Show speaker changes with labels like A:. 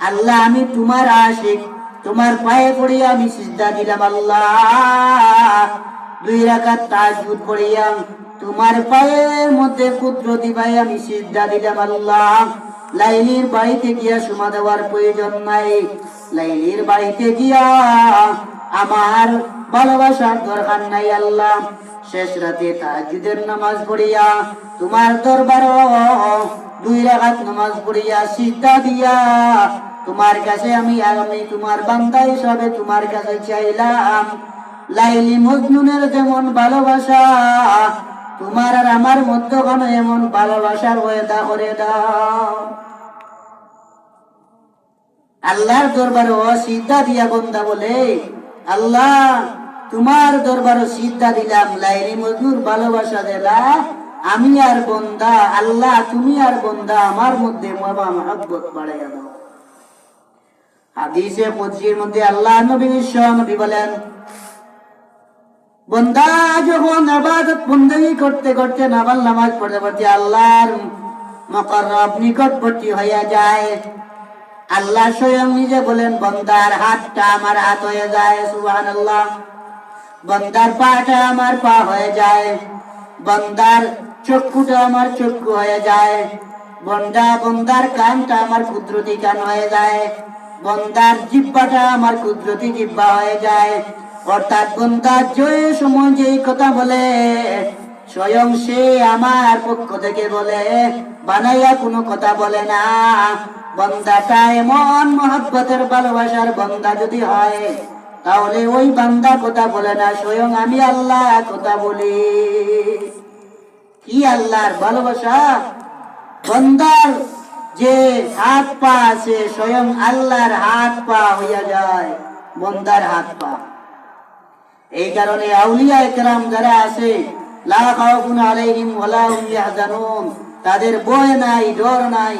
A: আল্লাহ আমি তোমার আশিক, তোমার পায়ে পড়িয়া আমি সিজদা দিলাম আল্লাহ। 2 রাকাত তাহাজ্জুদ পড়িয়া তোমার পায়ের মধ্যে কুদরতি পায়ে আমি সিজদা দিলাম আল্লাহ। লাইলির বাড়িতে গিয়া সুমা দেওয়ার প্রয়োজন নাই, লাইলির বাড়িতে গিয়া আমার ভালোবাসার দরকার নাই আল্লাহ। শেষ রাতে তাহাজ্জুদের নামাজ পড়িয়া তোমার দরবারে 2 রাকাত নামাজ পড়িয়া সিজদা দিয়া তোমার কাছে আমি তোমার বান্দা হিসাবে তোমার কাছে চাইলাম। লাইলি মজনুনের যেমন ভালোবাসা তোমার আর আমার মধ্যখানে এমন ভালোবাসার ওয়াদা করে দাও। আল্লাহর দরবারে সিজদা দিয়া বান্দা বলে, আল্লাহ তোমার দরবারে সিজদা দিলাম, লাইলি মজনুর ভালোবাসা দিলা, আমি আর বান্দা, আল্লাহ তুমি আর বান্দা আমার মধ্যে মহব্বত বাড়াইয়া দাও। হাদিসে কুদসির মধ্যে আল্লাহ নবী বিশ্বনবী বলেন, বান্দা যখন ইবাদত বندگی করতে করতে নফল নামাজ পড়তে পড়তে আল্লাহর মুকাররব নিকটবর্তী হয়ে যায়, আল্লাহ স্বয়ং নিজে বলেন বান্দার হাতটা আমার হাত হয়ে যায়, সুবহানাল্লাহ। বান্দার পাটা আমার পা হয়ে যায়, বান্দার চক্ষুটা আমার চক্ষু হয়ে যায়, বান্দার কানটা আমার কুদরতি কান হয়ে যায়, বান্দার জিহ্বাটা আমার কুদরতি জিহ্বা হয়ে যায়। অর্থাৎ বান্দা যে সময় যেই কথা বলে স্বয়ং সে আমার পক্ষ থেকে বলে, বানাইয়া কোনো কথা বলে না। বান্দাটা এমন মহব্বতের ভালোবাসার বান্দা যদি হয়, তাহলে ওই বান্দা কথা বলে না, স্বয়ং আমি আল্লাহ কথা বলি। কি আল্লাহর ভালোবাসা! বান্দার যে হাত পা আছে স্বয়ং আল্লাহর হাত পা হইয়া যায়, বান্দার হাত পা। এই কারণে আউলিয়া ইকরাম যারা আছে, লা খাউফুন আলাইহিম ওয়া লা হুম ইয়াহজানুন, তাদের ভয় নাই, ডর নাই।